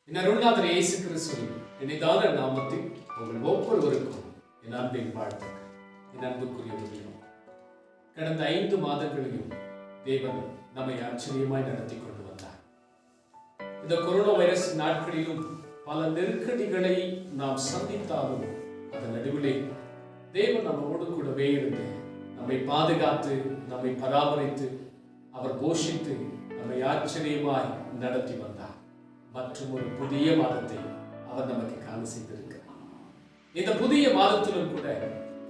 என் அருள்நாதர் இயேசு கிறிஸ்துவின் இனிதான நாமத்தில் உங்கள் ஒவ்வொருவருக்கும் என் அன்பின் வாழ்த்துக்கள். என் அன்புக்குரியவர்களையும் கடந்த 5 மாதங்களையும் தேவன் நம்மை ஆச்சரியமாய் நடத்தி கொண்டு வந்தார். இந்த கொரோனா வைரஸ் நாட்களிலும் பல நெருக்கடிகளை நாம் சந்தித்தாலும் அதன் நடுவிலே தேவன் நம்மோடு கூடவே இருந்து நம்மை பாதுகாத்து நம்மை பராமரித்து அவர் போஷித்து நம்மை ஆச்சரியமாய் நடத்தி வந்தார். மற்றும் ஒரு புதிய மாதத்தை அவர் நமக்கு காண செய்திருக்கிறார். இந்த புதிய மாதத்திலும் கூட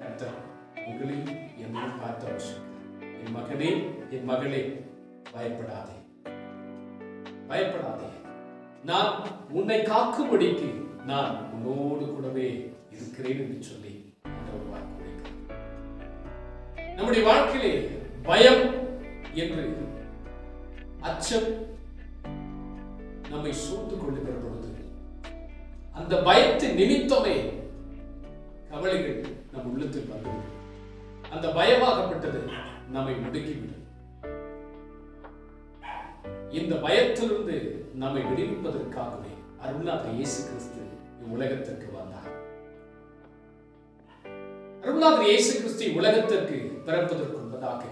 கர்த்தர் உங்களையும் என்னையும் பார்த்து அவசியம், என் மகனே என் மகளே, பயப்படாதே பயப்படாதே, நான் உன்னை காக்கும்படிக்கு நான் உன்னோடு கூடவே இருக்கிறேன் என்று சொல்லி அந்த ஒரு வாக்கு. நம்முடைய வாழ்க்கையிலே பயம் என்று அச்சம் நம்மை சூழ்ந்து கொள்ளுகிற பொழுது அந்த பயத்தின் நிமித்தமே கவலைகள் நம் உள்ளத்தில் வந்துவிடும். அந்த பயமாகப்பட்டது நம்மை முடுக்கிவிடும். இந்த பயத்திலிருந்து நம்மை விடுவிப்பதற்காகவே அருள்நாதர் இயேசு கிறிஸ்து உலகத்திற்கு வந்தார். அருள்நாதர் இயேசு கிறிஸ்து உலகத்திற்கு பிறப்பதற்கு முன்பதாக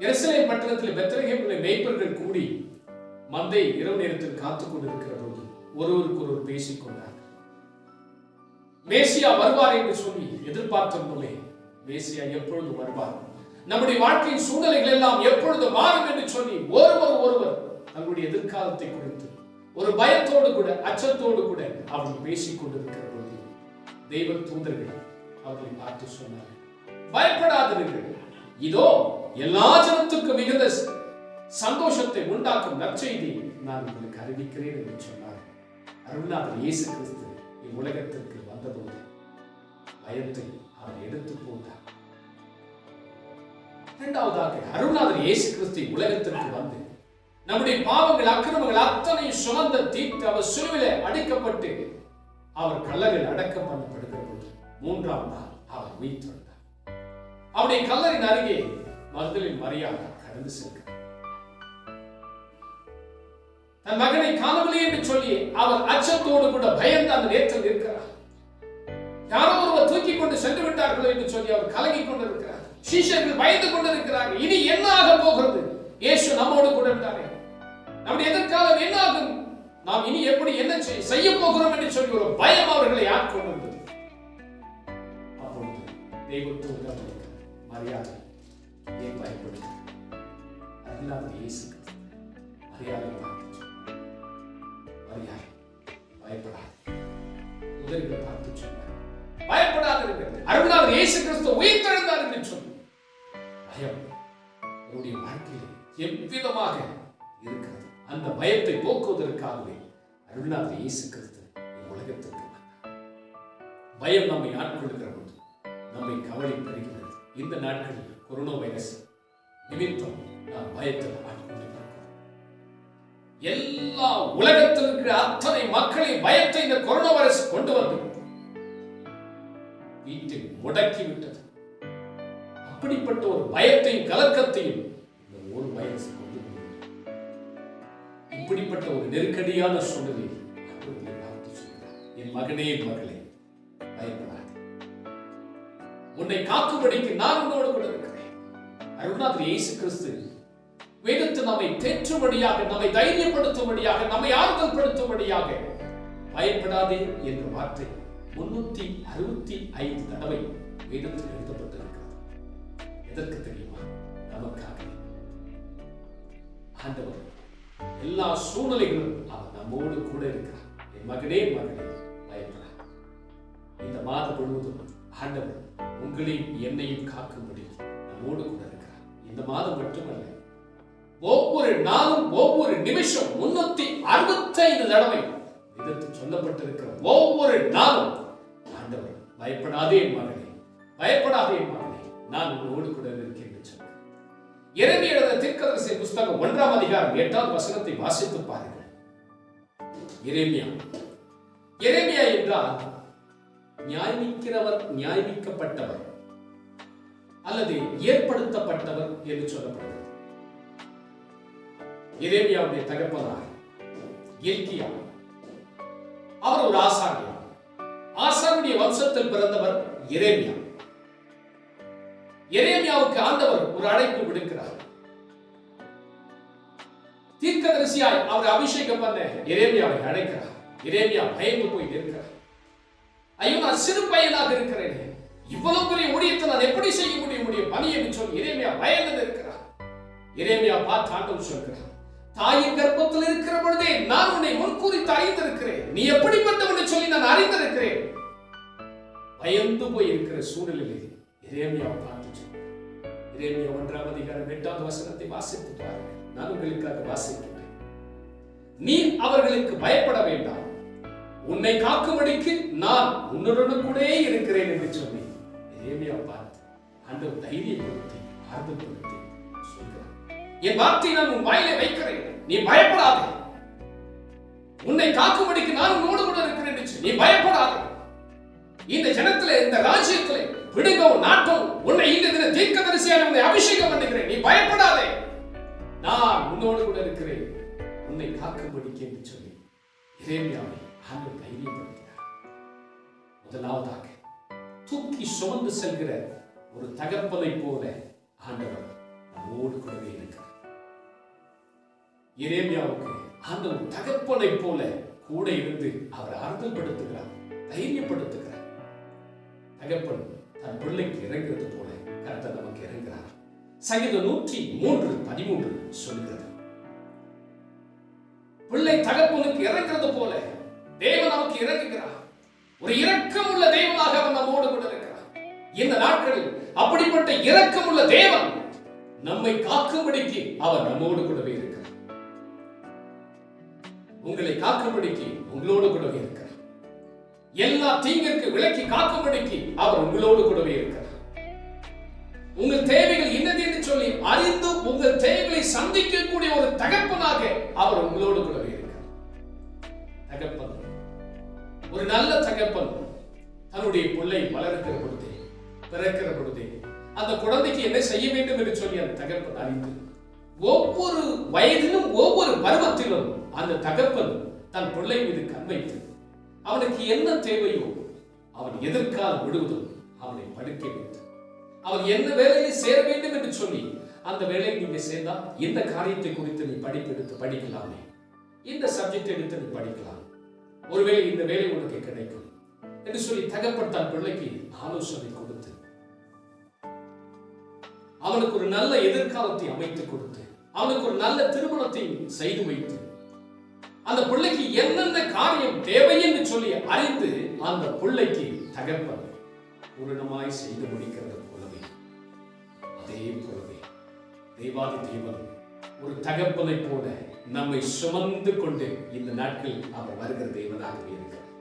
எருசலேம் பட்டணத்தில் பெத்லகேமிலே மேய்ப்பர்கள் கூடி மந்தை இரவு நேரத்தில் காத்துக் கொண்டிருக்கிற போது ஒருவருக்கு ஒருவர் பேசிக் கொண்டார். மேசியா வருவார் என்று சொல்லி எதிர்பார்த்திருந்தோமே, மேசியா எப்பொழுது வருவார், நம்முடைய வாழ்க்கையின் சூழ்நிலைகள் எல்லாம் எப்பொழுது மாறும் என்று சொல்லி ஒருவர் தங்களுடைய எதிர்காலத்தை குறித்து ஒரு பயத்தோடு கூட அச்சத்தோடு கூட அவர்கள் பேசிக் கொண்டிருக்கிற போது தெய்வ தூதர்கள் அவர்களை பார்த்து சொன்னார்கள், பயப்படாதீர்கள், இதோ எல்லா ஜனத்துக்கும் மிகுந்த சந்தோஷத்தை உண்டாக்கும் நற்செய்தி நான் உங்களுக்கு அறிவிக்கிறேன் என்று சொன்னார். அருள்நாதர் இயேசு கிறிஸ்து இவ்வுலகத்திற்கு வந்தபோது பயத்தை அவர் எடுத்து போட்டார். இரண்டாவதாக அருள்நாதர் இயேசு கிறிஸ்து உலகத்திற்கு வந்து நம்முடைய பாவங்கள் அக்கிரமங்கள் அத்தனை சுமந்த தீர்த்து அவர் சிலுவிலே அடிக்கப்பட்டு அவர் கல்லறையில் அடக்கம் பண்ணப்படுகிற போது 3ஆம் நாள் அவர் உயிர்த்தெழுந்தார். அவருடைய கல்லறையின் அருகே மகதலேன் மரியாள் கடந்து செல்கிறார். தன் மகனை காணவில்லை என்று சொல்லி அவர் அச்சத்தோடு கூட பயந்து அந்த நேரத்தில் இருக்கிறார். யாரோ ஒருவர் தூக்கி கொண்டு சென்று விட்டார்களோ என்று சொல்லி அவர் கலங்கி கொண்டிருக்கிறார். சீஷர்கள் பயந்து கொண்டிருக்கிறார்கள். இனி என்ன ஆக போகிறது? இயேசு நம்மோடு கூட இருந்தாரே, நம்முடைய எதிர்காலம் என்ன ஆகும், நாம் இனி எப்படி என்ன செய்ய போகிறோம் என்று சொல்லி ஒரு பயம் அவர்களை ஆட்கொண்டிருந்தது. அப்பொழுது தெய்வத்தோடு மரியாதை ஏன் பயப்படுகிறது? அருள்நாதர் இயேசு மரியாதை அருள்நாதர் இயேசு கிறிஸ்து உயிர்த்தெழுந்தார் என்று சொல்லி பயம் அவருடைய வாழ்க்கையில் எவ்விதமாக இருக்கிறது. அந்த பயத்தை போக்குவதற்காகவே அருள்நாதர் இயேசு கிறிஸ்து உலகத்திற்கு வந்தார். பயம் நம்மை ஆட்கொள்கிற போது நம்மை கவலை பெறுகிறது. இந்த நாட்களில் கொரோனா வைரஸ் நிமித்தம் நாம் பயத்தில் ஆட்கொண்டிருக்கிறோம். எல்லா உலகத்தில் இருக்கிற அத்தனை மக்களை பயத்தை இந்த கொரோனா வைரஸ் கொண்டு வந்து வீட்டில் முடக்கி விட்டது. அப்படிப்பட்ட ஒரு பயத்தையும் கலக்கத்தையும் இந்த ஒரு வைரஸ் கொண்டு வந்தது. இப்படிப்பட்ட ஒரு நெருக்கடியான சூழ்நிலையில் என் மகனே என் மகளே, பயப்படாதே, உன்னை காக்கும்படிக்கு நான் உன்னோடு கூட இருக்கிறேன். அருள்நாதர் இயேசு கிறிஸ்து வேதத்தை நம்மை தேற்றும்படியாக, நம்மை தைரியப்படுத்தும்படியாக, நம்மை ஆறுதல் படுத்தும்படியாக பயப்படாதே என்ற வார்த்தை 365 தடவை வேதத்தில் எழுதப்பட்டிருக்கிறது. எதற்கு தெரியுமா? நமக்காக. ஆண்டவர் எல்லா சூழ்நிலைகளும் அவர் நம்மோடு கூட இருக்கிறார். என் மகனே மகளே, பயப்படாத. இந்த மாதம் முழுவதும் ஆண்டவர் உங்களையும் என்னையும் காக்கும்படி நம்மோடு கூட இருக்கிறார். இந்த மாதம் மட்டுமல்ல, ஒவ்வொரு நாளும் ஒவ்வொரு நிமிஷம் 365 தடவை இதற்கு சொல்லப்பட்டிருக்கிற ஒவ்வொரு நாளும் ஆண்டவர் பயப்படாதே என் மகனே, பயப்படாதே என் மகனே, நான் உன்னோடு கூட இருக்கேன் என்று சொன்னார். எரேமியா எழுதின தீர்க்கதரிசியின் புத்தகம் 1ஆம் அதிகாரம் 8ஆம் வசனத்தை வாசித்து பாருங்கள். எரேமியா என்றால் நியாயமிக்கிறவர், நியாயமிக்கப்பட்டவர் அல்லது ஏற்படுத்தப்பட்டவர் என்று சொல்லப்படுகிறது. எரேமியாவுடைய தகப்பனார் எல்கியா. அவர் ஒரு ஆசாரியர். ஆசாரிய வம்சத்தில் பிறந்தவர் எரேமியா. எரேமியாவுக்கு ஆண்டவர் ஒரு அழைப்பு விடுக்கிறார். தீர்க்கதரிசியாய் அவர் அபிஷேகம் பண்ண எரேமியாவை அழைக்கிறார். எரேமியா பயந்து போய் நிற்கிறார். ஐயோ, நான் சிறு பையனாக இருக்கிறேன், இவ்வளவு பெரிய ஊழியத்தை நான் எப்படி செய்ய முடியும் பணி என்று சொல்லி எரேமியா பயந்து இருக்கிறார். எரேமியா பார்த்து ஆண்டவர் சொல்கிறார், தாயின் கர்ப்பத்தில் இருக்கிற பொழுதே நான் உன்னை முன்கூறித்து அறிந்திருக்கிறேன், நீ எப்படிப்பட்டவன் சொல்லி நான் அறிந்திருக்கிறேன். பயந்து போய் இருக்கிற சூழ்நிலையில் எரேமியாவை பார்த்து எரேமியா 1ஆம் அதிகாரம் 8வது வசனத்தை வாசித்து பாருங்கள். நான் உங்களுக்காக வாசிக்கிறேன். நீ அவர்களுக்கு பயப்பட வேண்டாம், உன்னை காக்கும்படிக்கு நான் உன்னுடன் கூட இருக்கிறேன் என்று சொல்லி எரேமியா பார்த்து ஆண்டவர் தைரியப்படுத்தி ஆறுதல்படுத்தி சொல்கிறார், என் வார்த்தை நான் உன் வாயிலே வைக்கிறேன், நீ பயப்படாதே, உன்னை காக்கும்படிக்கு நான் உன்னோடு கூட இருக்கிறேன் என்று சொல்லி நீ பயப்படாதே. இந்த ஜனத்திலே, இந்த ராஜ்யத்திலே பிடுங்கவும் நாட்டவும் உன்னை இந்த தின தீர்க்கதரிசியாக உன்னை அபிஷேகம் பண்ணுகிறேன், நீ பயப்படாதே, நான் உன்னோடு கூட இருக்கிறேன், உன்னை காக்கும்படிக்கு என்று சொல்லி எரேமியாவை ஆண்டவர் தைரியப்படுத்தினார். முதலாவதாக தூக்கி சுமந்து செல்கிற ஒரு தகப்பனை போல ஆண்டவர் நம்மோடு கூடவே இருக்கிறார். எரேமியாவுக்கு ஆண்டவர் தகப்பனை போல கூட இருந்து அவர் ஆறுதல்படுத்துகிறார், தைரியப்படுத்துகிறார். தகப்பன் தன் பிள்ளைக்கு இறங்குறது போல கர்த்தர் நமக்கு இறங்குகிறார். சங்கீதம் 103:13 சொல்கிறது, பிள்ளை தகப்பனுக்கு இறங்குறது போல தேவன் நமக்கு இறங்குகிறார். ஒரு இரக்கமுள்ள தேவனாக அவர் நம்மோடு கூட இருக்கிறார். இந்த நாட்களில் அப்படிப்பட்ட இரக்கமுள்ள தேவன் நம்மை காக்கும்படிக்கு அவர் நம்மோடு கூடவே இருக்கிறார். உங்களை காக்கும்படிக்கு உங்களோடு கூடவே இருக்கிறார். எல்லா தீங்கிற்கு விலக்கி காக்கும்படிக்கு அவர் உங்களோடு கூடவே இருக்கிறார். உங்கள் தேவைகள் என்னது என்று சொல்லி அறிந்து உங்கள் தேவைகளை சந்திக்கக்கூடிய ஒரு தகப்பனாக அவர் உங்களோடு கூடவே இருக்கிறார். தகப்பன், ஒரு நல்ல தகப்பன் தன்னுடைய பிள்ளை வளர்க்கிற பொழுதே, பிறக்கிற பொழுதே அந்த குழந்தைக்கு என்ன செய்ய வேண்டும் என்று சொல்லி அந்த தகப்பன் அறிந்து ஒவ்வொரு வயதிலும் ஒவ்வொரு பருவத்திலும் அந்த தகப்பன் தன் பிள்ளை மீது கண் வைத்து அவனுக்கு என்ன தேவையோ அவன் எதிர்காலம் முழுவதும் அவனை படுக்க வைத்து அவன் என்ன வேலையை சேர வேண்டும் என்று சொல்லி அந்த வேலையை நீங்க சேர்ந்தா இந்த காரியத்தை குறித்து நீ படிப்பு எடுத்து படிக்கலாமே, இந்த சப்ஜெக்ட் எடுத்து நீ படிக்கலாம், ஒருவேளை இந்த வேலை உனக்கு கிடைக்கும் என்று சொல்லி தகப்பன் தன் பிள்ளைக்கு ஆலோசனை கொடுத்து அவனுக்கு ஒரு நல்ல எதிர்காலத்தை அமைத்து கொடுத்து அவனுக்கு ஒரு நல்ல திருமணத்தை செய்து வைத்து அந்த பிள்ளைக்கு என்னென்ன காரியம் தேவை என்று சொல்லி அறிந்து அந்த பிள்ளைக்கு தகப்பன் பூரணமாய் செய்து முடிக்கிறது போலவே, அதே போலவே தேவாதி தேவன் ஒரு தகப்பனை போல நம்மை சுமந்து கொண்டு இந்த நாட்கள் அவர் வருகிற தேவனாகவே இருக்கிறார்.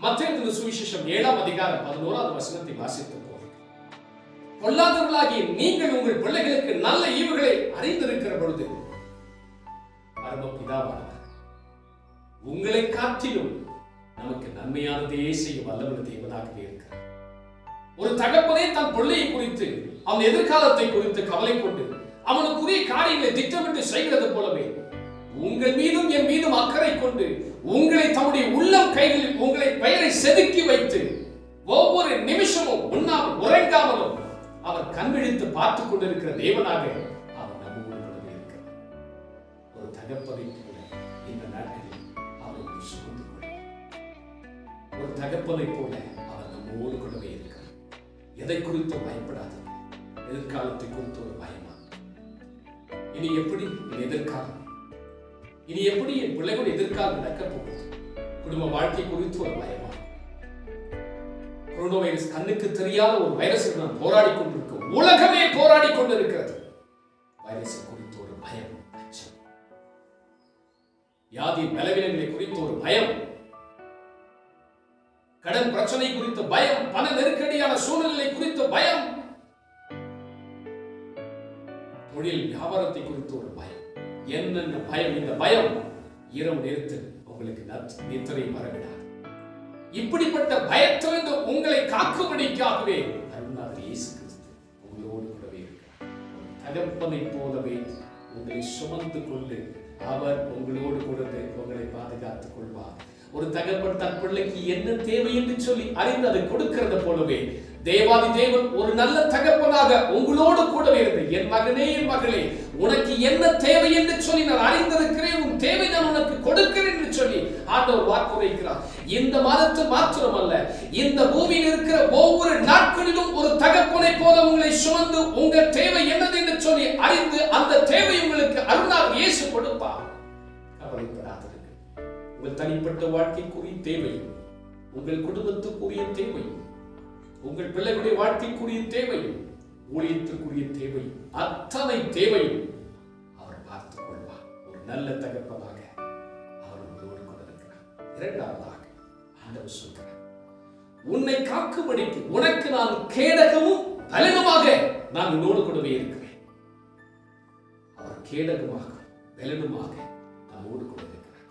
மத்தேயு சுவிசேஷம் 7ஆம் அதிகாரம் 11வது வசனத்தை வாசித்து போகிறோம். பொல்லாதவர்களாகிய நீங்கள் உங்கள் பிள்ளைகளுக்கு நல்ல ஈவுகளை அறிந்திருக்கிற பொழுது பரமபிதாவானவர் உங்களை காட்டிலும் நமக்கு நன்மையானதே செய்ய வல்லவர் தேவனாகவே இருக்கிறார். ஒரு தகப்பனே தன் பிள்ளையை குறித்து அவன் எதிர்காலத்தை குறித்து கவலை கொண்டு அவனுக்குரிய காரியங்களை திட்டமிட்டு செய்கிறது போலவே உங்கள் மீதும் என் மீதும் அக்கறை கொண்டு உங்களை தம்முடைய உள்ளம் கைகளில் உங்களை பெயரை செதுக்கி வைத்து ஒவ்வொரு நிமிஷமும் உண்ணாமல் உறங்காமலும் அவர் கண்விழித்து பார்த்துக் கொண்டிருக்கிற தேவனாக அவர் நம்மோடு கூடவே இருக்கிறார். ஒரு தகப்பனை போல இந்த நாட்களில் அவர் சுமந்து கொள்வார். ஒரு தகப்பனை போல அவர் நம்மோடு கூடவே இருக்கிறார். எதை குறித்து பயப்படாதீங்க. எதிர்காலத்தை குறித்து ஒரு பயமா, இனி எப்படி என் எதிர்காலம், இனி எப்படி என் பிள்ளைகள் எதிர்காலம் நடக்க போகுது, குடும்ப வாழ்க்கை குறித்து ஒரு பயமா, கொரோனா வைரஸ் கண்ணுக்கு தெரியாத ஒரு வைரஸ் நான் போராடி கொண்டிருக்கோம், உலகமே போராடி கொண்டிருக்கிறது, வைரஸ் குறித்து ஒரு பயம், அச்சம், வியாதி பலவீனங்களை குறித்து ஒரு பயம், கடன் பிரச்சனை குறித்த பயம், பண நெருக்கடியான சூழ்நிலை குறித்த பயம், தொழில் வியாபாரத்தை குறித்து ஒரு பயம், என்னென்ன பயம். இந்த பயம் இரவு நேரத்தில் உங்களுக்கு நித்திரை வரவிடாது. இப்படிப்பட்ட பயத்திலிருந்து உங்களை காக்கும்படிக்காகவே அருள்நாதர் இயேசு கிறிஸ்து உங்களோடு கூடவே இருக்கிறார். தகப்பனை போலவே உங்களை சுமந்து கொண்டு அவர் உங்களோடு கூட உங்களை பாதுகாத்துக் கொள்வார். ஒரு தகப்பன் தன் பிள்ளைக்கு என்ன தேவை என்று சொல்லி அறிந்து அதை கொடுக்கிறது போலவே தேவாதி தேவன் ஒரு நல்ல தகப்பனாக உங்களோடு கூடவே இருந்து, என் மகனே என் மகளே, உனக்கு என்ன தேவை என்று சொல்லி நான் அறிந்திருக்கிறேன், உன் தேவை நான் உனக்கு கொடுக்கிறேன் என்று சொல்லி ஆண்டவர் வாக்குரைக்கிறார். இந்த மாதத்து மாத்திரமல்ல, இந்த பூமியில் இருக்கிற ஒவ்வொரு நாட்களிலும் ஒரு தகப்பனை போல உங்களை சுமந்து உங்கள் தேவை என்னது என்று சொல்லி அறிந்து அந்த தேவை உங்களுக்கு அருளாக இயேசு கொடுப்பார். கவலைப்படாதீர்கள். உங்கள் தனிப்பட்ட வாழ்க்கைக்குரிய தேவையும், உங்கள் குடும்பத்துக்குரிய தேவையும், உங்கள் பிள்ளைகளுடைய வாழ்க்கைக்குரிய தேவையும், ஊழியத்திற்குரிய தேவையும், அத்தனை தேவையும் அவர் பார்த்துக் கொள்வார். ஒரு நல்ல தகப்பனாக அவர் உங்களோடு கொண்டிருக்கிறார். இரண்டாவதாக ஆண்டவர் சொல்கிறார், உன்னை காக்கும்படிக்கு உனக்கு நான் கேடகமும் பலனுமாக நான் உன்னோடு கூடவே இருக்கிறேன். அவர் கேடகமாக பலனுமாக நம்மோடு கூட இருக்கிறார்.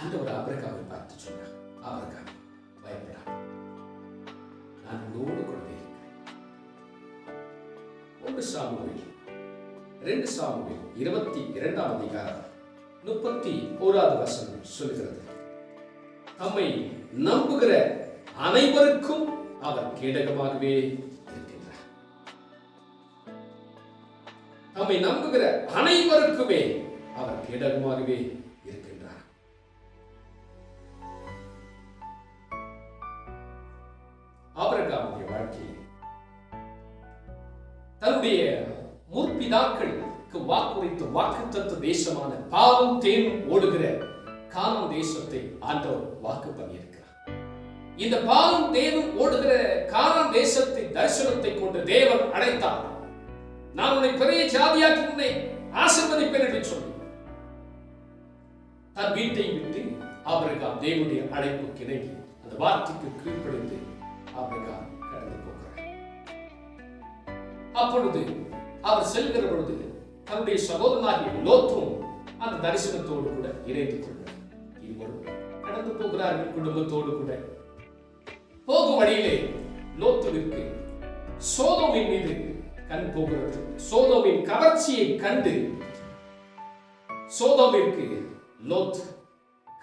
ஆண்டவர் ஆபிரகாமை பார்த்து சொன்னார், ஆபிரகாம் பயப்படாத, நான் உன்னோடு கூடவே இருக்கிறேன். 1 சாமுவேல் 2 சாமுவேல் 22ஆம் அதிகாரம் 31வது வசனம் சொல்கிறது, தம்மை நம்புகிற அனைவருக்கும் அவர் கேடகமாகவே இருக்கின்றார். தம்மை நம்புகிற அனைவருக்குமே அவர் கேடகமாகவே இருக்கின்றார். ஆபிரகாமுடைய வாழ்க்கையில் தன்னுடைய முற்பிதாக்களுக்கு வாக்குரைத்த வாக்குத்தத்த தேசமான பாலும் தேனும் ஓடுகிற கானான் தேசத்தை ஆண்டவர் வாக்கு பண்ணியிருக்கிறார். இந்த பாலும் தேனும் ஓடுகிற கானான் தேசத்தை தரிசனத்தை கொண்டு தேவன் அழைத்தார். நான் உன்னை பெரிய ஜாதியாக்கி உன்னை ஆசீர்வதிப்பேன் என்று சொல்லி தன் வீட்டை விட்டு ஆபிரகாம் தேவனுடைய அழைப்புக்கு இணங்கி அந்த வார்த்தைக்கு கீழ்ப்படிந்து ஆபிரகாம் கடந்து போகிறார். அப்பொழுது அவர் செல்கிற பொழுது தன்னுடைய சகோதரனாகிய லோத்தும் அந்த தரிசனத்தோடு கூட இணைந்து கொள்கிறார். இருவரும் கடந்து போகிறார்கள் குடும்பத்தோடு கூட. போகும் வழியிலே லோத்துவிற்கு சோதோமின் மீது கண் போகிறது. சோதோமின் கவர்ச்சியை கண்டு சோதோமிற்கு லோத்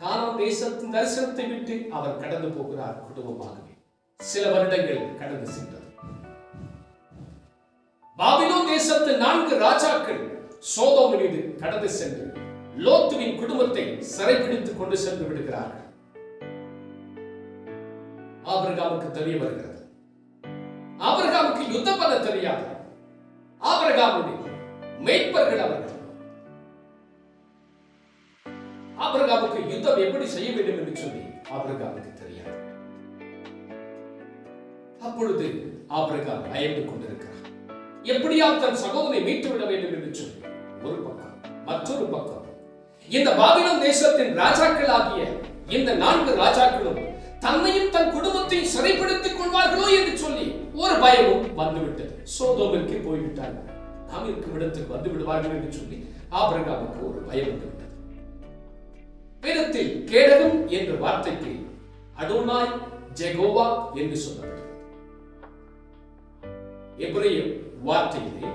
கானான் தேசத்தின் தரிசனத்தை விட்டு அவர் கடந்து போகிறார் குடும்பமாகவே. சில வருடங்கள் கடந்து சென்றது. பாபிலோன் தேசத்து 4 ராஜாக்கள் சோதோம் மீது கடந்து சென்று லோத்துவின் குடும்பத்தை சிறைபிடித்துக் கொண்டு சென்று விடுகிறார்கள். ஆபிரகாமுக்கு தெரிய வருகிறது. ஆபிரகாமுக்கு யுத்தம் பண்ண தெரியாது. ஆபிரகாமுடைய மேய்ப்பர்கள் அவர்கள். ஆபிரகாமுக்கு யுத்தம் எப்படி செய்ய வேண்டும் என்று சொல்லி ஆபிரகாமுக்கு தெரியாது. அப்பொழுது ஆபிரகாம் பயந்து கொண்டிருக்கிறார். எப்படியாவது தன் சகோதரனை மீட்டு விட வேண்டும் என்று சொல்லி ஒரு பக்கம், மற்றொரு பக்கம் இந்த பாபிலோன் தேசத்தின் ராஜாக்கள் ஆகிய இந்த 4 ராஜாக்களும் தன்னையும் தன் குடும்பத்தையும் சிறைப்படுத்திக் கொள்வார்களோ என்று சொல்லி ஒரு பயமும் வந்துவிட்டது. சோதோமிற்கு போய்விட்டார்கள், நாம் இருக்கும் இடத்துக்கு வந்து விடுவார்கள் என்று சொல்லி ஆபிரகாமுக்கு ஒரு பயம் வந்துவிட்டது. வேதத்தில் கேடகம் என்ற வார்த்தைக்கு அடோனாய் ஜெகோவா என்று சொல்லப்படுகிறது. எபிரேய வார்த்தையிலே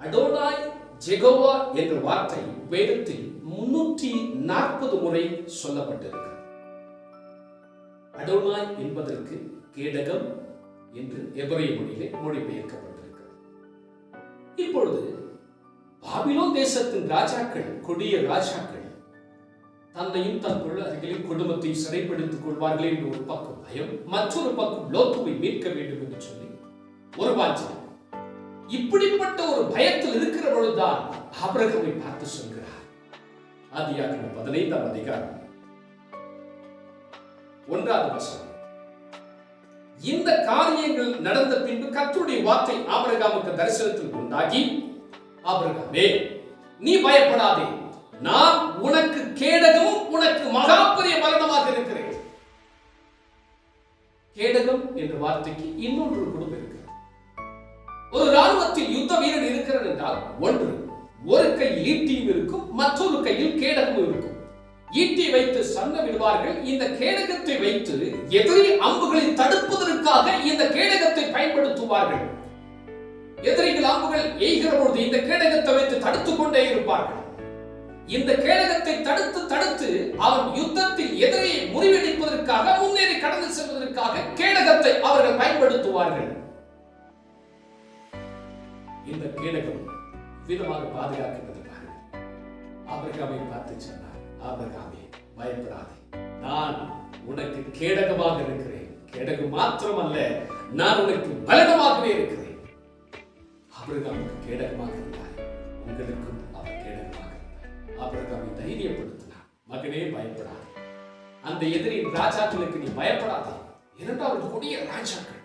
அடோனாய் ஜெகோவா என்ற வார்த்தை வேதத்தில் 340 முறை சொல்லப்பட்டிருக்கிறது. அடோனாய் என்பதற்கு கேடகம் என்று எபிரேய மொழியிலே மொழிபெயர்க்கப்பட்டிருக்கிறது. இப்பொழுது பாபிலோன் தேசத்தின் ராஜாக்கள், கொடிய ராஜாக்கள், தன்னையும் தன் பிள்ளைகளின் குடும்பத்தை சிறைப்படுத்திக் கொள்வார்கள் என்று ஒரு பக்கம் பயம், மற்றொரு பக்கம் லோத்துவை மீட்க வேண்டும் என்று சொல்லி ஒரு வாஞ்சை. இப்படிப்பட்ட ஒரு பயத்தில் இருக்கிற பொழுதுதான் ஆபிரகாமை பார்த்து சொல்கிறார். ஆதியாகமம் 15ஆம் அதிகாரம் 1வது வசனம். இந்த காரியங்கள் நடந்த பின்பு கர்த்தருடைய வார்த்தை ஆபிரகாமுக்கு தரிசனத்தில் உண்டாகி, ஆபிரகாமே, நீ பயப்படாதே, நான் உனக்கு கேடகமும் உனக்கு மகா பெரிய பலனமாக இருக்கிறேன். கேடகம் என்ற வார்த்தைக்கு இன்னொன்று குடும்பம் இருக்கிறது. ஒரு ராணுவத்தில் யுத்த வீரன் இருக்கிறது என்றால் ஒன்று, ஒரு கையில் ஈட்டியும் இருக்கும், மற்றொரு கையில் கேடகமும் இருக்கும். ஈட்டி வைத்து சன்னமிடுவார்கள். இந்த கேடகத்தை வைத்து எதிரி அம்புகளை தடுப்பதற்காக இந்த கேடகத்தை பயன்படுத்துவார்கள். எதிரிகள் அம்புகள் எய்கிற பொழுது இந்த கேடகத்தை வைத்து தடுத்துக் கொண்டே இருப்பார்கள். இந்த கேடகத்தை தடுத்து அவன் யுத்தத்தில் எதிரியை முறியடிப்பதற்காக, முன்னேறி கடந்து செல்வதற்காக கேடகத்தை அவர்கள் பயன்படுத்துவார்கள். இந்த கேடகம் விதமாக பாதுகாக்கிறது. ஆபிரகாமை பார்த்து சொன்னார், ஆபிரகாமே பயப்படாதே, நான் உனக்கு கேடகமாக இருக்கிறேன். கேடகம் மாத்திரமல்ல, நான் உனக்கு பலனமாகவே இருக்கிறேன். ஆபிரகாமுக்கு கேடகமாக இருந்தார், உங்களுக்கும் அவர் கேடகமாக இருந்தார். ஆபிரகாமை தைரியப்படுத்தினார், மகனே பயப்படாதே, அந்த எதிரின் ராஜாக்களுக்கு நீ பயப்படாதே. இரண்டாவது கொடிய ராஜாக்கள்,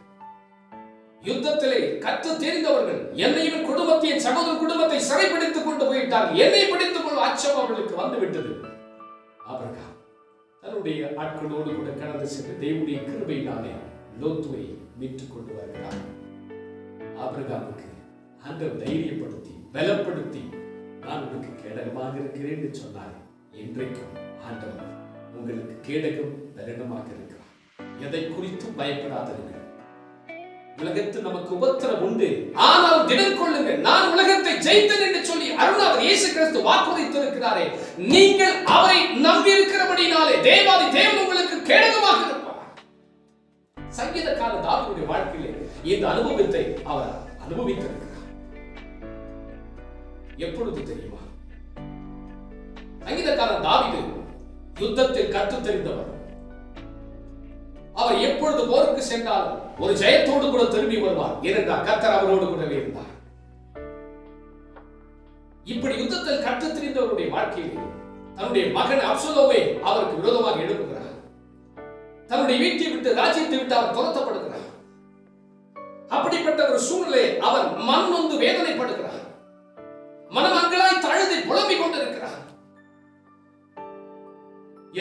யுத்தத்திலே கற்று தெரிந்தவர்கள், என்னையும் குடும்பத்தை, சகோதர குடும்பத்தை சிறைப்பிடித்துக் கொண்டு போயிட்டார்கள். என்னை பிடித்துக் கொள்ள அச்சம் அவர்களுக்கு வந்துவிட்டது. ஆபிரகாம் தன்னுடைய ஆட்களோடு கூட கடந்து சென்று தேவனுடைய கிருபையினாலே லோத்துவை மீட்டுக் கொண்டு வருகிறார். ஆபிரகாமுக்கு ஆண்டவர் தைரியப்படுத்தி பலப்படுத்தி, நான் உனக்கு கேடகமாக இருக்கிறேன் என்று சொன்னார். இன்றைக்கும் ஆண்டவர் உங்களுக்கு கேடகம் பலனமாக இருக்கிறார். எதை குறித்தும் பயப்படாதீர்கள். உலகத்தில் நமக்கு உபத்திரம் உண்டு, ஆனால் திடம் கொள்ளுங்கள், நான் உலகத்தை ஜெயித்தேன் என்று சொல்லி அருளாளர் இயேசு கிறிஸ்து வாக்குறுத்திருக்கிறாரே, நீங்கள் அவரை நம்பி இருக்கிறபடினாலே தேவாதி தேவன் உங்களுக்கு கேடகமாக இருப்பார். சங்கீதக்காரர் தாவீதுடைய வாழ்க்கையிலே இந்த அனுபவத்தை அவர் அனுபவித்திருக்கிறார். எப்பொழுது தெரியுமா? சங்கீதக்காரர் தாவீது யுத்தத்தில் கற்றுத் தெரிந்தவர். அவர் எப்பொழுது போருக்கு சென்றாலும் ஒரு ஜெயத்தோடு கூட திரும்பி வருவார். ஏனென்றால் கர்த்தர் அவரோடு கூடவே இருந்தார். இப்படி யுத்தத்தில் கற்றுத் தெரிந்தவருடைய வாழ்க்கையில் தன்னுடைய மகன் அப்சலோமை அவருக்கு விரோதமாக எழுப்புகிறார். தன்னுடைய வீட்டை விட்டு, ராஜ்யத்தை விட்டு அவர் துரத்தப்படுகிறார். அப்படிப்பட்ட ஒரு சூழ்நிலை அவர் மனம் நொந்து வேதனைப்படுகிறார். மனமங்களாய் தழுதி புலம்பிக் கொண்டிருக்கிறார்.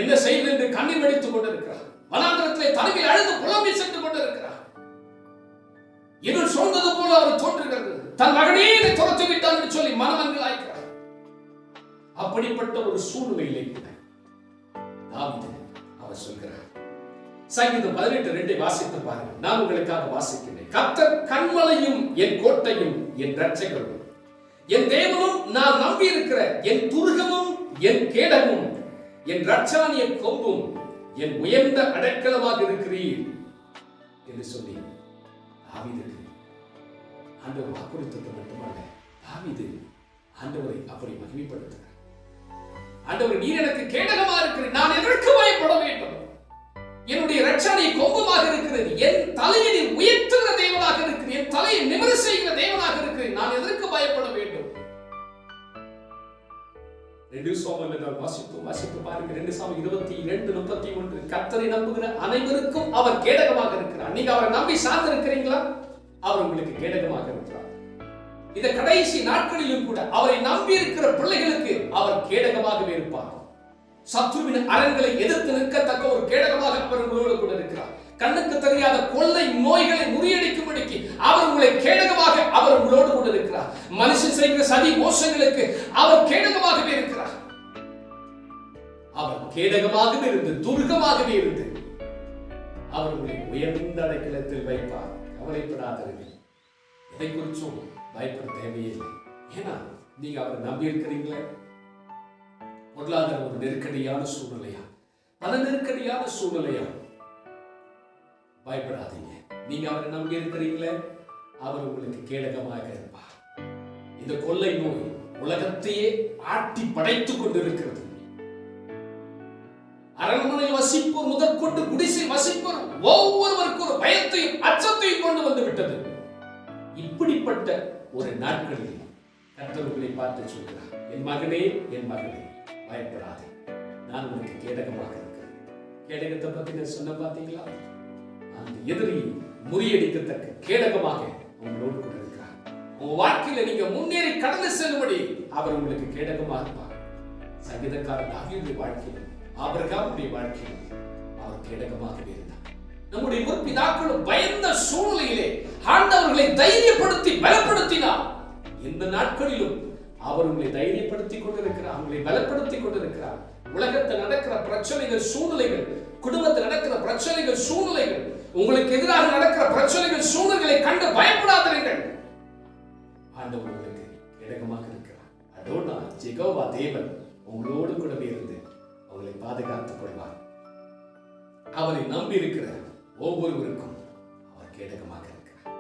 என்ன செய்வது என்று கண்ணீர் வடித்துக் கொண்டிருக்கிறார். வனாந்தரத்திலே தனிமையில் அழுது புலம்பி சென்று கொண்டிருக்கிறார். இருள் சூழ்ந்தது போல அவர் தோன்றுகிறது. தன் மகனே துரத்து விட்டான் என்று சொல்லி மனமங்களாய்க்கிறார். அப்படிப்பட்ட ஒரு சூழ்நிலையிலே கூட தாவீது அவர் சொல்கிறார். சங்கீதம் 18:2 வாசித்து பாருங்கள். நான் உங்களுக்காக வாசிக்கிறேன். கர்த்தர் கன்மலையும் என் கோட்டையும் என் இரட்சகரும் என் தேவனும் நான் நம்பி இருக்கிற என் துருகமும் என் கேடமும் என் இரட்சணிய கொம்பும் என் உயர்ந்த அடைக்கலமாக இருக்கிறீர் என்று சொல்லி தாவீதுக்கு ஆண்டவர் வாக்குறுத்தது மட்டுமல்ல, தாவீது ஆண்டவரை அப்படி மகிமைப்படுத்துகிறார். ஆண்டவர், நீர் எனக்கு கேடகமாக இருக்கிறீர், நான் எதற்கு பயப்பட வேண்டும்? என்னுடைய இரட்சணிய கொம்புமாக இருக்கிறது, என் தலையை நீர் உயர்த்துகிற தேவனாக இருக்கிறீர், என் தலையை நிமிர செய்கிற தேவனாக இருக்கிறீர், நான் எதற்கு பயப்பட வேண்டும்? 2 சாமுவேல் வாசித்து பாருங்க. 2 சாமுவேல் 22:31. கர்த்தரை நம்புகிற அனைவருக்கும் அவர் கேடகமாக இருக்கிறார். நீங்க அவரை நம்பி சார்ந்து இருக்கிறீங்களா? அவர் உங்களுக்கு கேடகமாக இருக்கிறார். இந்த கடைசி நாட்களிலும் கூட அவரை நம்பி இருக்கிற பிள்ளைகளுக்கு அவர் கேடகமாகவே இருப்பார். சத்ருவின் அரண்களை எதிர்த்து நிற்கத்தக்க ஒரு கேடகமாக அவர் உங்களோடு கூட இருக்கிறார். கண்ணுக்கு தெரியாத கொள்ளை நோய்களை முறியடிக்கும்படிக்கு அவர் உங்களை கேடகமாக அவர் உங்களோடு கூட இருக்கிறார். மனுஷன் செய்கிற சதி மோசங்களுக்கு அவர் கேடகமாகவே இருக்கிறார். அவர் கேடகமாகவே இருந்து, துர்கமாகவே இருந்து அவர் உங்களை உயர்ந்த அடைக்கலத்தில் வைப்பார். கவலைப்படாதீர்கள். எதை குறிச்சும் பயப்பட தேவையில்லை. ஏன்னா நீங்க அவரை நம்பி இருக்கிறீங்களே. பொருளாதார ஒரு நெருக்கடியான சூழ்நிலையா, பல நெருக்கடியான சூழ்நிலையா, பயப்படாதீங்க. நீங்க அவரை நம்பி இருக்கிறீங்களே, அவர் உங்களுக்கு கேடகமாக இருப்பார். இந்த கொள்ளை நோய் உலகத்தையே ஆட்டி படைத்துக் கொண்டிருக்கிறது. அரண்மனை வசிப்போர் முதற்கொண்டு குடிசை வசிப்போர் ஒவ்வொருவருக்கும் ஒரு பயத்தையும் அச்சத்தையும் கொண்டு வந்து விட்டது. இப்படிப்பட்ட ஒரு நாட்களில் கர்த்தர் உங்களை பார்த்து சொல்கிறார், என் மகனே, என் மகனே, பயப்படாதே, நான் உனக்கு கேடகமாக இருக்கிறேன். கேடகத்தை பத்தி நான் சொன்ன பார்த்தீங்களா? அந்த எதிரியை முறியடிக்கத்தக்க கேடகமாக உங்களோடு கூட இருக்கிறார். உங்க வாழ்க்கையில நீங்க முன்னேறி கடந்து செல்லும்படி அவர் உங்களுக்கு கேடகமாக இருப்பார். சங்கீதக்காரர் தாவீதுடைய வாழ்க்கையிலும் ஆபிரகாமுடைய வாழ்க்கையிலும் அவர் கேடகமாகவே இருந்தார். நம்முடைய முற்பிதாக்களும் பயந்த சூழ்நிலையிலே ஆண்டவர்களை தைரியப்படுத்தி பலப்படுத்தினார். இந்த நாட்களிலும் அவர் உங்களை தைரியப்படுத்திக் கொண்டிருக்கிறார், உங்களை பலப்படுத்திக் கொண்டிருக்கிறார். உலகத்தில் நடக்கிற பிரச்சனைகள், சூழ்நிலைகள், குடும்பத்தில் நடக்கிற பிரச்சனைகள், சூழ்நிலைகள், உங்களுக்கு எதிராக நடக்கிற பிரச்சனைகள், சூழ்நிலைகளை கண்டு பயப்படாதீர்கள். ஆண்டவர் உங்களுக்கு இடகமாக இருக்கிறார். அதோடு ஜெகோவா தேவன் உங்களோடு கூடவே இருந்து உங்களை பாதுகாத்துக் கொள்வார். அவரை நம்பி இருக்கிற ஒவ்வொருவருக்கும் அவர் கேடகமாக இருக்கிறார்.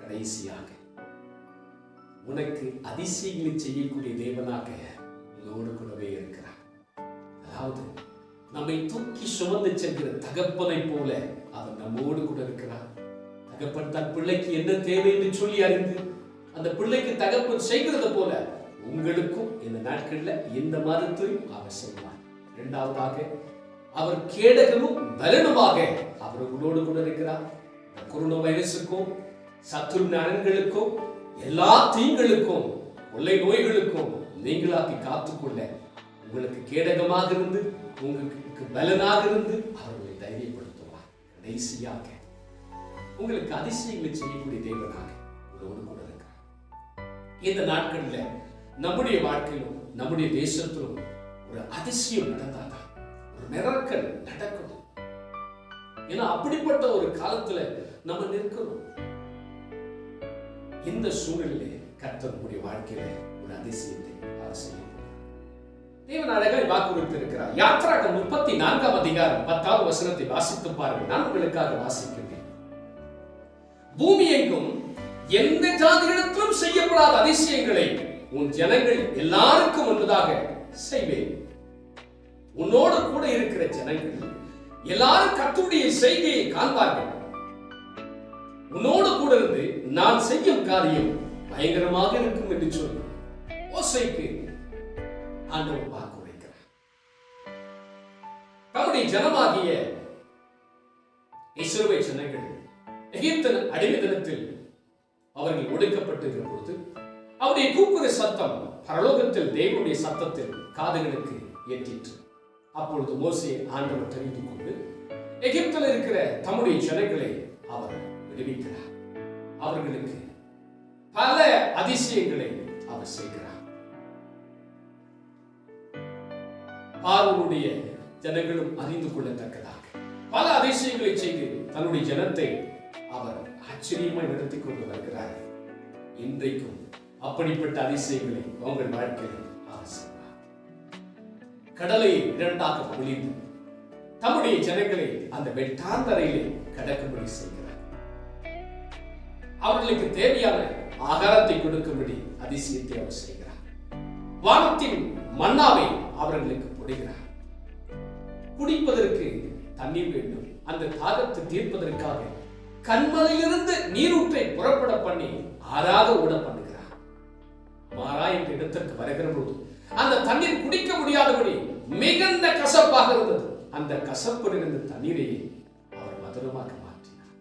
கடைசியாக உனக்கு அதிசயங்களை செய்யக்கூடிய தேவனாக உங்களோடு கூடவே இருக்கிறார். அதாவது நம்மை தூக்கி சுமந்து செல்கிற தகப்பனை போல அவர் நம்மோடு கூட இருக்கிறார். தகப்பன் தன் பிள்ளைக்கு என்ன தேவை என்று சொல்லி அறிந்து அந்த பிள்ளைக்கு தகப்பன் செய்கிறது போல உங்களுக்கும் இந்த நாட்கள்ல இந்த மாதத்திலும் அவர் செய்வார். இரண்டாவதாக அவர் கேடகமும் பலனுமாக அவர் உங்களோடு கூட இருக்கிறார். கொரோனா வைரஸுக்கும் சத்துரு நலன்களுக்கும் எல்லா தீங்களுக்கும் கொள்ளை நோய்களுக்கும் நீங்களாக்கி காத்துக்கொள்ள உங்களுக்கு கேடகமாக இருந்து உங்களுக்கு பலனாக இருந்து அவர்களை தைரியப்படுத்துவார். கடைசியாக உங்களுக்கு அதிசயங்களை செய்யக்கூடிய தேவனாக உங்களோடு கூட இருக்கிறார். இந்த நாட்களில் நம்முடைய வாழ்க்கையிலும் நம்முடைய தேசத்திலும் ஒரு அதிசயம் நடந்தாதான், ஒரு மிரக்கல் நடக்கணும். ஏன்னா அப்படிப்பட்ட ஒரு காலத்துல நம்ம நிற்கணும். இந்த சூழ்நிலையிலே கர்த்தர் நம்முடைய வாழ்க்கையில ஒரு அதிசயத்தை செய்ய தேவன் அழகாய் வாக்குறுத்தி இருக்கிறார். யாத்திராகமம் 34 அதிகாரம் 10வது வசனத்தை வாசித்து பாருங்கள். நான் உங்களுக்காக வாசிக்கிறேன். பூமி எங்கும் எந்த ஜாதிகளிடத்திலும் செய்யப்படாத அதிசயங்களை உன் ஜனங்கள் எல்லாருக்கும் முன்பதாக செய்வேன். உன்னோடு கூட இருக்கிற ஜனங்கள் எல்லாரும் கர்த்தருடைய செய்கையை காண்பார்கள். உன்னோடு கூட இருந்து நான் செய்யும் காரியம் பயங்கரமாக இருக்கும் என்று சொல்லி ஓசைக்கு ஆண்டவர் வாக்குரைக்கிறார். தம்முடைய ஜனமாகிய இஸ்ரவேல் ஜனங்கள் எகிப்தின் அடிமைத்தனத்தில் அவர்கள் ஒடுக்கப்பட்டிருக்கிற பொழுது அவருடைய கூக்குற சத்தம் பரலோகத்தில் தேவனுடைய சத்தத்தில் காதுகளுக்கு ஏற்றிற்று. அப்பொழுது மோசே ஆண்டவர் தெரிந்து கொண்டு எகிப்தில் இருக்கிற தம்முடைய ஜனங்களை அவர் விடுவிக்கிறார். அவர்களுக்கு பல அதிசயங்களை அவர் செய்கிறார். பார்வோனுடைய ஜனங்களும் அறிந்து கொள்ளத்தக்கதாக பல அதிசயங்களை செய்து தன்னுடைய ஜனத்தை அவர் ஆச்சரியமாய் நடத்தி கொண்டு வருகிறார். இன்றைக்கும் அப்படிப்பட்ட அதிசயங்களை உங்கள் வாழ்க்கையில் அவர் செய்வார். கடலை இரண்டாக பொழிந்து தம்முடைய ஜனங்களை அந்த வெட்டாந்தரையிலே கடக்கும்படி செய்கிறார். அவர்களுக்கு தேவையான ஆகாரத்தை கொடுக்கும்படி அதிசயத்தை அவர் செய்கிறார். வானத்தின் மன்னாவை அவர்களுக்கு பொழிகிறார். குடிப்பதற்கு தண்ணீர் வேண்டும். அந்த தாகத்தை தீர்ப்பதற்காக கண்மலையிலிருந்து நீரூற்றை புறப்பட பண்ணி ஆறாக ஓட பண்ணுகிறார். மாறா என்ற இடத்திற்கு வருகிற போது அந்த தண்ணீர் குடிக்க முடியாதபடி மிகுந்த கசப்பாக இருந்தது. அந்த கசப்பு இருந்த தண்ணீரை அவர் மதுரமாக மாற்றினார்.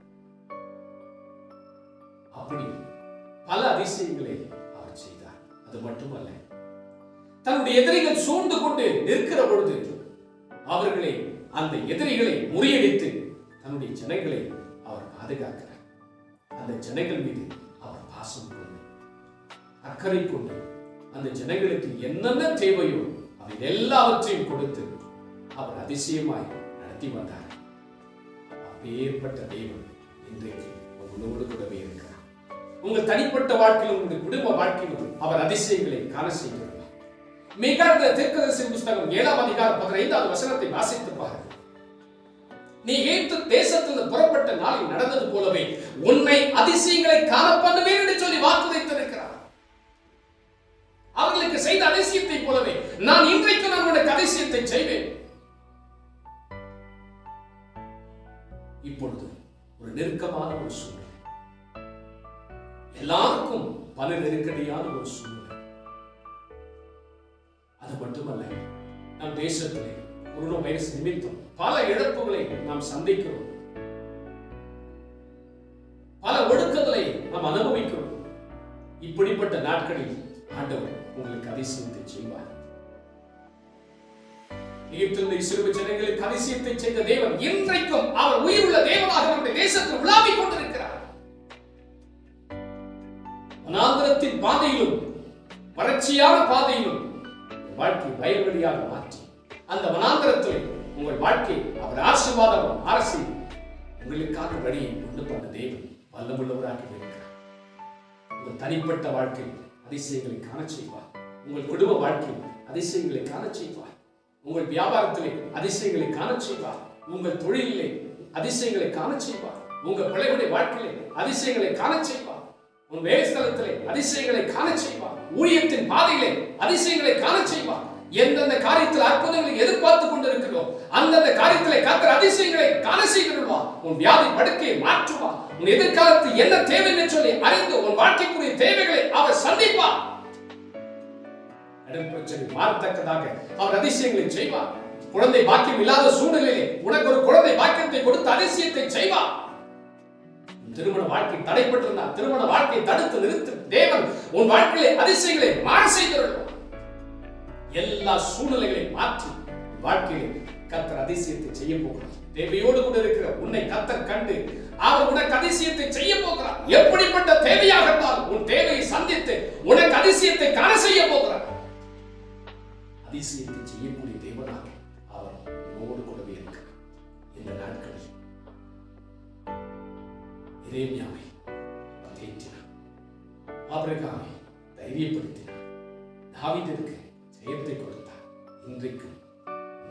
அப்படி பல அதிசயங்களை அவர் செய்தார். அது மட்டுமல்ல, தன்னுடைய எதிரிகள் சூழ்ந்து கொண்டு நிற்கிற பொழுது அவர்களை அந்த எதிரிகளை முறியடித்து தன்னுடைய ஜனங்களை அவர் பாதுகாக்கிறார். அந்த ஜனங்கள் மீது அவர் பாசம் கொண்டு அக்கறை கொண்டு அந்த ஜனங்களுக்கு என்னென்ன தேவையோ அவை எல்லாவற்றையும் கொடுத்து அவர் அதிசயமாய் நடத்தி வந்தார். அப்பேற்பட்ட தெய்வம் இன்றைக்கு உங்களோடு கூடவே இருக்கிறார். உங்கள் தனிப்பட்ட வாழ்க்கையிலும் உங்களுடைய குடும்ப வாழ்க்கையிலும் அவர் அதிசயங்களை காண செய்கிறார். மீகாவின் தீர்க்கதரிசியின் புத்தகம் 7ஆம் அதிகாரம் 15வது வசனத்தை வாசித்து பாருங்கள். நீ எகிப்து தேசத்தில் புறப்பட்ட நாளில் நடந்தது போலவே உன்னை அதிசயங்களை காண பண்ணுவேன் என்று சொல்லி வாக்குரைத்திருக்கிறார். அவர்களுக்கு செய்த அதிசயத்தை போலவே நான் இன்றைக்கு உனக்கு அதிசயத்தை செய்வேன். இப்பொழுது ஒரு நெருக்கமான ஒரு சூழ்நிலை, எல்லாருக்கும் பல நெருக்கடியான ஒரு சூழ்நிலை. அது மட்டுமல்ல, நம் தேசத்திலே கொரோனா வைரஸ் நிமித்தம் பல இழப்புகளை நாம் சந்திக்கிறோம். பல ஒடுக்கங்களை நாம் அனுபவிக்கிறோம். இப்படிப்பட்ட நாட்களில் ஆண்டவர் உங்களுக்கு அதிசயத்தை செய்வார். எகிப்தில் இஸ்ரவேல் ஜனங்களுக்கு அதிசயத்தை செய்த தேவன் இன்றைக்கும் அவர் உயிருள்ள தேவனாக நம்முடைய தேசத்தில் உலாவிக் கொண்டிருக்கிறார். வனாந்திரத்தின் பாதையிலும் வறட்சியான பாதையிலும் வாழ்க்கை வயல்வெளியாக மாற்றி அந்த வனாந்தரத்தில் உங்கள் வாழ்க்கை அவர் ஆசீர்வாதம் அரசி உங்களுக்காக வழியை கொண்டு பண்ண தேவன் வல்லமுள்ளவராக இருக்கிறார். உங்கள் தனிப்பட்ட வாழ்க்கையில் அதிசயங்களை காண செய்வார். உங்கள் குடும்ப வாழ்க்கையில் அதிசயங்களை காண செய்வார். உங்கள் வியாபாரத்திலே அதிசயங்களை காண செய்வார். உங்கள் தொழிலிலே அதிசயங்களை காண செய்வார். உங்கள் பிள்ளைகளுடைய வாழ்க்கையிலே அதிசயங்களை காண செய்வார். உன் வேலைஸ்தலத்திலே அதிசயங்களை காண செய்வார். ஊழியத்தின் பாதையிலே அதிசயங்களை காண செய்வார். எந்தெந்த காரியத்தில் அற்புதங்களை எதிர்பார்த்து கொண்டிருக்கிறோம் அந்தந்த காரியத்திலே கர்த்தர் அதிசயங்களை காண செய்திருவார். உன் வியாதி படுக்கையை மாற்றுவார். உன் எதிர்காலத்தில் என்ன தேவை என்று சொல்லி அறிந்து உன் வாழ்க்கைக்குரிய தேவைகளை அவர் சந்திப்பார். கடன் பிரச்சனை மாறத்தக்கதாக அவர் அதிசயங்களை செய்வார். குழந்தை பாக்கியம் இல்லாத சூழ்நிலையிலே உனக்கு ஒரு குழந்தை பாக்கியத்தை கொடுத்து அதிசயத்தை செய்வார். திருமண வாழ்க்கை தடைப்பட்டிருந்தால் திருமண வாழ்க்கையை தடுத்து நிறுத்து தேவன் உன் வாழ்க்கையிலே அதிசயங்களை மாற செய்திருவார். எல்லா சூழ்நிலைகளையும் மாற்றி வாழ்க்கையில் கர்த்தர் அதிசயத்தை செய்ய போகிறார். தேவையோடு கூட இருக்கிற உன்னை கர்த்தர் கண்டு அவர் உனக்கு அதிசயத்தை செய்ய போகிறார். எப்படிப்பட்ட தேவையாக இருந்தாலும் உன் தேவையை சந்தித்து உனக்கு அதிசயத்தை காண செய்ய போகிறார். அதிசயத்தை செய்யக்கூடிய தேவனாக அவர் உன்னோடு கூடவே இருக்கிறார். இந்த நாட்களில் எரேமியாவை தேற்றினார், ஆபிரகாமை தைரியப்படுத்தினார், தாவீதுக்கு ஜெயத்தை கொடுத்தார். இன்றைக்கு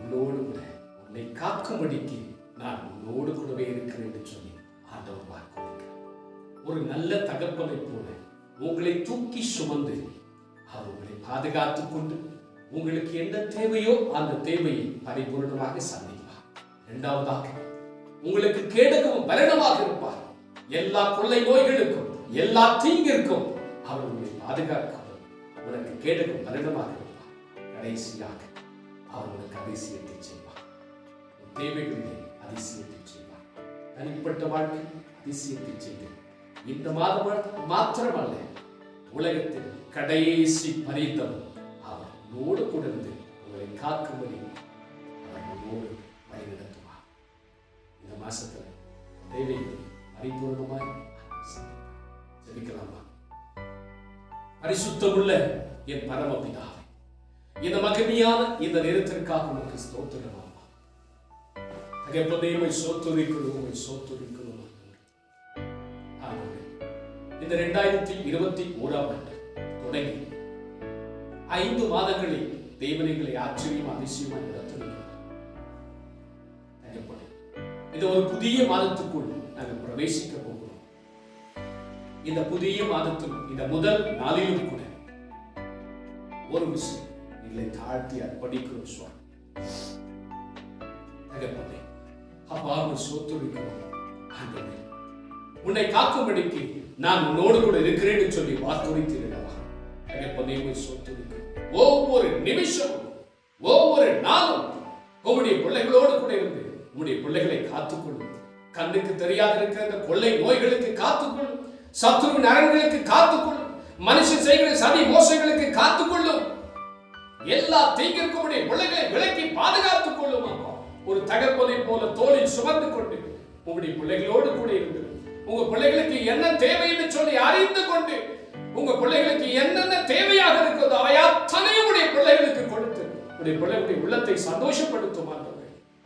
உன்னோடு கூட உன்னை காக்கும்படிக்கு நான் உன்னோடு கூடவே இருக்கிறேன் என்று சொல்லி ஆண்டவர் வாக்குறுதிக்கிறார். ஒரு நல்ல தகப்பனை போல உங்களை தூக்கி சுமந்து அவர் உங்களை பாதுகாத்துக் கொண்டு உங்களுக்கு என்ன தேவையோ அந்த தேவையை பரிபூர்ணமாக சந்திப்பார். இரண்டாவதாக உங்களுக்கு கேடகமும் பலனமாக இருப்பார். எல்லா கொள்ளை நோய்களுக்கும் எல்லா தீங்கிற்கும் அவர் உங்களை பாதுகாக்கவும் உனக்கு கேடகம் பலனமாக இருப்பார். கடைசியாக அவர் உனக்கு அதிசயத்தை செய்வார். தேவைகளிலே அதிசயத்தை செய்வார். தனிப்பட்ட வாழ்க்கை அதிசயத்தை செய்து இந்த மாதம் மாத்திரமல்ல உலகத்தில் கடைசி பரிந்தம் அவர் உன்னோடு கூட இருந்து உங்களை காக்கும்படி அவர் உன்னோடு வழிநடத்துவார். இந்த மாசத்துல தேவைகளை பரிபூர்ணமாய் ஜெபிக்கலாமா? பரிசுத்தமுள்ள என் பரமபிதாவே, இந்த மகிமையான இந்த நேரத்திற்காக உனக்கு ஸ்தோத்திரம். தகப்பனே உம்மை ஸ்தோத்திரிக்கிறோம். இந்த 2021 ஆண்டு தொடங்கி 5 மாதங்களில் தேவனைகளை ஆச்சரியம் அதிசயமாக நடத்துகிறார். தகப்பனே, இது ஒரு புதிய மாதத்துக்குள் நாங்கள் பிரவேசிக்க போகிறோம். இந்த புதிய மாதத்தில் இந்த முதல் நாளிலும் கூட ஒரு விஷயம் எங்களை தாழ்த்தி அர்ப்பணிக்கிறோம் சுவாமி. தகப்பனே, அப்பாவை சோத்துரிக்கிறோம். ஆண்டவரே, உன்னை காக்கும்படிக்கு நான் உன்னோடு கூட இருக்கிறேன்னு சொல்லி வாக்குறுத்தீர்களா? தகப்பனே, சோத்துரிக்கிறோம். ஒவ்வொரு நிமிஷமும் ஒவ்வொரு நாளும் உம்முடைய பிள்ளைகளோடு கூட இருந்து உம்முடைய பிள்ளைகளை காத்துக்கொள்ளும். கண்ணுக்கு தெரியாத இருக்கிற அந்த கொள்ளை நோய்களுக்கு காத்துக்கொள்ளும். சத்துருவின் அரண்களுக்கு காத்துக்கொள்ளும். மனுஷன் செய்கிற சதி மோசங்களுக்கு காத்துக்கொள்ளும். எல்லா தீங்கிற்கும் உடைய பிள்ளைகளை விலக்கி பாதுகாத்துக் கொள்ளும். ஒரு தகப்பனை போல தோளில் சுமந்து கொண்டு உங்களுடைய பிள்ளைகளோடு கூட இருந்து உங்க பிள்ளைகளுக்கு என்ன தேவை என்று சொல்லி அறிந்து கொண்டு உங்க பிள்ளைகளுக்கு என்னென்ன தேவையாக இருக்கிறதோ அவை அத்தனையும் உடைய பிள்ளைகளுக்கு கொடுத்து உடைய பிள்ளைகளுடைய உள்ளத்தை சந்தோஷப்படுத்தும்.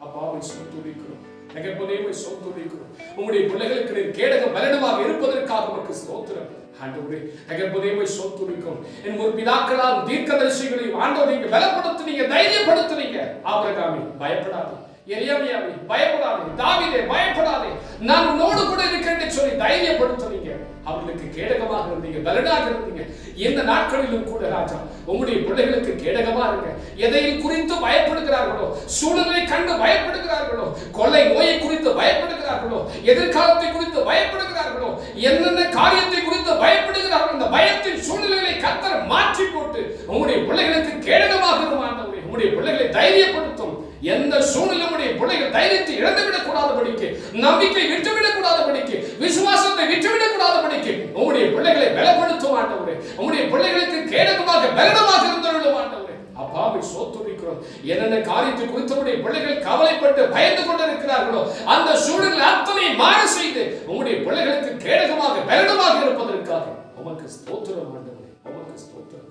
அப்பாவை சோத்துரிக்கிறோம். தகப்பனே சோத்துரிக்கிறோம். உங்களுடைய பிள்ளைகளுக்கு நீர் கேடகம் பலனமாக இருப்பதற்காக உமக்கு ஸ்தோத்திரம். ஆண்டவரே, தகப்பனே சோத்துரிக்கிறோம். என் ஒரு பிதாக்களால் தீர்க்கதரிசிகளையும் ஆண்டவரை நீங்க பலப்படுத்துனீங்க, தைரியப்படுத்துனீங்க. ஆபிரகாமே பயப்படாதே, எரேமியாவே பயப்படாதே, தாவீதே பயப்படாதே, நான் உன்னோடு கூட இருக்கிறேன் சொல்லி தைரியப்படுத்துனீங்க. அவர்களுக்கு கேடகமாக இருந்தீங்க, பலனாக இருந்தீங்க. இந்த நாட்களிலும் கூட ராஜா உங்களுடைய பிள்ளைகளுக்கு கேடகமா இருங்க. எதை குறித்து பயப்படுகிறார்களோ, சூழலை கண்டு பயப்படுகிறார்களோ, கொள்ளை நோயை குறித்து பயப்படுகிறார்களோ, எதிர்காலத்தை குறித்து பயப்படுகிறார்களோ, என்னென்ன காரியத்தை குறித்து பயப்படுகிறார்களோ, இந்த பயத்தின் சூழ்நிலைகளை கர்த்தர் மாற்றி போட்டு உங்களுடைய பிள்ளைகளுக்கு கேடகமாக இருக்கும். உங்களுடைய பிள்ளைகளை தைரியப்படுத்தும். எந்த சூழ்நிலையுடைய பிள்ளைகள் தைரியத்தை இழந்துவிடக் கூடாதபடிக்கு, நம்பிக்கை விட்டுவிடக் கூடாதபடிக்கு, விசுவாசத்தை விட்டுவிடக் கூடாதபடிக்கு உங்களுடைய பிள்ளைகளை பலப்படுத்தும் ஆண்டவரே. உங்களுடைய பிள்ளைகளுக்கு கேடகமாக பலனமாக இருந்தருளும் ஆண்டவரே. அப்பாவை சோத்துரிக்கிறோம். என்னென்ன காரியத்தை குறித்தவருடைய பிள்ளைகள் கவலைப்பட்டு பயந்து கொண்டிருக்கிறார்களோ அந்த சூழலில் அத்தனை மாற செய்து உங்களுடைய பிள்ளைகளுக்கு கேடகமாக பலனமாக இருப்பதற்காக உமக்கு ஸ்தோத்திரம் ஆண்டவரே. உமக்கு ஸ்தோத்திரம்.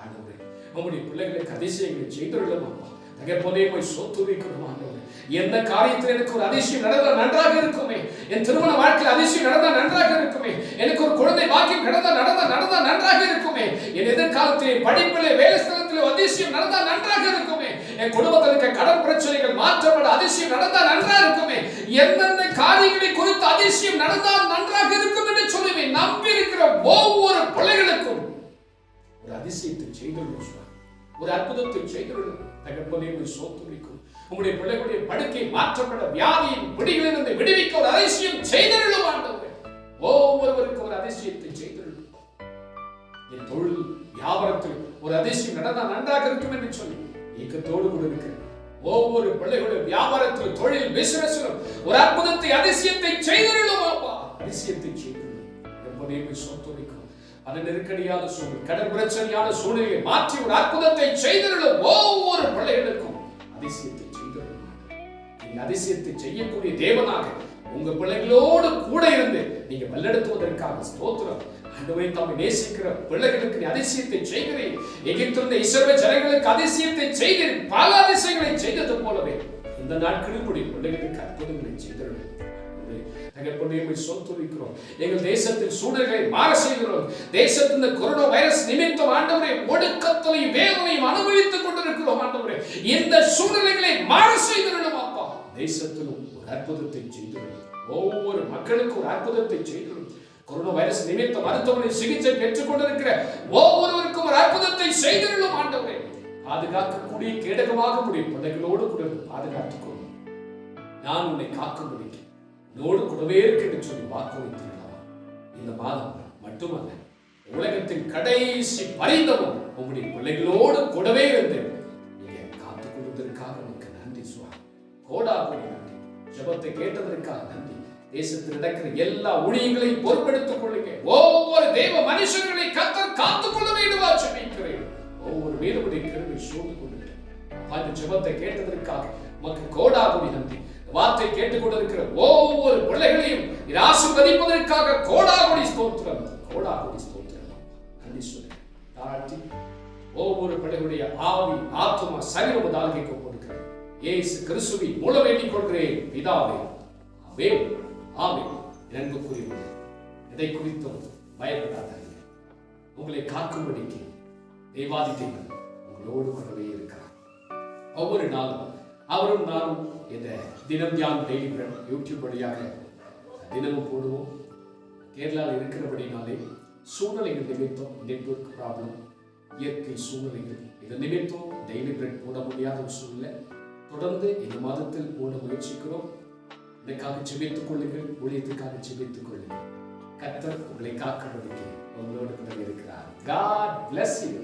ஆண்டவரே உம்முடைய பிள்ளைகளுக்கு அதிசயங்களை செய்துள்ளோம் அப்பா. தகப்பனே போய் சோத்துரைக்கிறோம் ஆண்டவரே. எந்த காரியத்தில் எனக்கு ஒரு அதிசயம் நடந்தால் நன்றாக இருக்குமே, என் திருமண வாழ்க்கையில் அதிசயம் நடந்தால் நன்றாக இருக்குமே, எனக்கு ஒரு குழந்தை பாக்கியம் நடந்தால் நன்றாக இருக்குமே, என் எதிர்காலத்திலே படிப்பிலே வேலை ஸ்தலத்திலே அதிசயம் நடந்தால் நன்றாக இருக்குமே, என் குடும்பத்தில் இருக்க கடன் பிரச்சனைகள் மாற்றப்பட அதிசயம் நடந்தால் நன்றாக இருக்குமே, எந்தெந்த காரியங்களை குறித்து அதிசயம் நடந்தால் நன்றாக இருக்கும் என்று சொல்லுவேன். நம்பி இருக்கிற ஒவ்வொரு பிள்ளைகளுக்கும் ஒரு அதிசயத்தை செய்துள்ளோம், ஒரு அற்புதத்தை செய்துள்ளோம். தகப்பனே சோத்துரைக்கும் உங்களுடைய பிள்ளைகளுடைய படுக்கை மாற்றப்பட வியாதியின் பிடிகளிலிருந்து விடுவிக்க ஒரு அதிசயம் செய்துள்ளோம் ஆண்டவரே. ஒவ்வொருவருக்கும் ஒரு அதிசயத்தை செய்துள்ளோம். என் தொழில் வியாபாரத்தில் ஒரு அதிசயம் நடந்தால் நன்றாக இருக்கும் என்று சொல்லி ஏக்கத்தோடு கூட இருக்கிற ஒவ்வொரு பிள்ளைகளுடைய வியாபாரத்தில் தொழில் பிசினஸிலும் ஒரு அற்புதத்தை அதிசயத்தை செய்துள்ளோம் அப்பா. அதிசயத்தை செய்துள்ளோம். எப்போதே சோத்துரைக்கும் அந்த நெருக்கடியான சூழ்நிலை கடன் பிரச்சனையான சூழ்நிலையை மாற்றி ஒரு அற்புதத்தை செய்துள்ளோம். ஒவ்வொரு பிள்ளைகளுக்கும் அதிசயத்தை செய்துள்ளோம். நீங்க அதிசயத்தை செய்யக்கூடிய தேவனாக உங்க பிள்ளைகளோடு கூட இருந்து நீங்க வல்லெடுத்துவதற்காக ஸ்தோத்திரம். ஆண்டவரே தம்மை நேசிக்கிற பிள்ளைகளுக்கு நீ அதிசயத்தை செய்கிறேன். எகிப்திலிருந்த இஸ்ரவேல் ஜனங்களுக்கு அதிசயத்தை செய்கிறேன். பல அதிசயங்களை செய்தது போலவே இந்த நாட்களில் உடைய பிள்ளைகளுக்கு அற்புதங்களை செய்துள்ளோம். எங்கள் தேசத்தில் சூழ்நிலைகளை மாற செய்கிறோம். தேசத்தின் கொரோனா வைரஸ் நிமித்தம் ஆண்டவரே ஒடுக்கத்தையும் வேதனையும் அனுபவித்துக் கொண்டிருக்கிறோம் ஆண்டவரே. இந்த சூழ்நிலைகளை மாற செய்கிறோம் அப்பா. தேசத்திலும் ஒரு அற்புதத்தை செய்துள்ளோம். ஒவ்வொரு மக்களுக்கும் ஒரு அற்புதத்தை செய்துள்ளோம். கொரோனா வைரஸ் நிமித்தம் மருத்துவமனை சிகிச்சை பெற்றுக் கொண்டிருக்கிற ஒவ்வொருவருக்கும் ஒரு அற்புதத்தை செய்துள்ளோம் ஆண்டவரே. பாதுகாக்கக்கூடிய கேடகமாக முடியும் பிள்ளைகளோடு கூட பாதுகாத்துக் கொள்ளும். நான் உன்னை காக்க முடியும் நோடு கூடவே இருக்கு சொல்லி வாக்கு வைத்திருக்கலாம். இந்த மாதம் மட்டுமல்ல, உலகத்தின் கடைசி பரிந்தமும் உங்களுடைய பிள்ளைகளோடு கூடவே இருந்து நீங்க காத்துக் கொள்வதற்காக நமக்கு நன்றி சுவாமி. கோடாகோடி நன்றி. ஜெபத்தை கேட்டதற்காக நன்றி. தேசத்தில் நடக்கிற எல்லா ஊழியங்களையும் பொறுப்பெடுத்துக் கொள்ளுங்க. ஒவ்வொரு தேவ மனுஷர்களை கர்த்தர் காத்துக் கொள்ள வேண்டுமா ஜெபிக்கிறேன். ஒவ்வொரு வேறுபடி கிருபை சூழ்ந்து கொள்ளுங்க. அந்த ஜெபத்தை கேட்டதற்காக நமக்கு கோடாகோடி நன்றி. வார்த்தை கேட்டுக்கொண்டிருக்கிற ஒவ்வொரு பிள்ளைகளையும் ஆசீர்வதிப்பதற்காக கோடாகோடி ஸ்தோத்திரம். கோடாகோடி ஸ்தோத்திரம். நன்றி சொல்லி தாழ்த்தி ஒவ்வொரு பிள்ளைகளுடைய ஆவி ஆத்துமா சரீரம் தாழ்கைக்கு கொடுக்கிறேன். இயேசு கிறிஸ்துவின் மூலம் வேண்டிக் கொள்கிறேன் பிதாவே. ஆமென். ஆமென். அன்புக்குரியவர்களே, எதை குறித்தும் பயப்படாதீர்கள். உங்களை காக்கும்படிக்கு தேவாதி தேவன் உங்களோடு கூடவே இருக்கிறார். ஒவ்வொரு நாளும் அவரும் நானும் இந்த தினம் தியானம் டெய்லி யூடியூப் வழியாக தினமும் போடுவோம். கேரளாவில் இருக்கிறபடினாலே சூழ்நிலைகள் நிமித்தம் நெட்வொர்க் ப்ராப்ளம், இயற்கை சூழ்நிலைகள் இது நிமித்தம் டெய்லி பிரெட் போட முடியாத ஒரு சூழ்நிலை. தொடர்ந்து இந்த மாதத்தில் போட முயற்சிக்கிறோம். இதற்காக ஜெபித்துக் கொள்ளுங்கள். ஊழியத்துக்காக ஜெபித்துக் கொள்ளுங்கள். கர்த்தர் உங்களை காக்க உங்களோடு கூட இருக்கிறார். God bless you.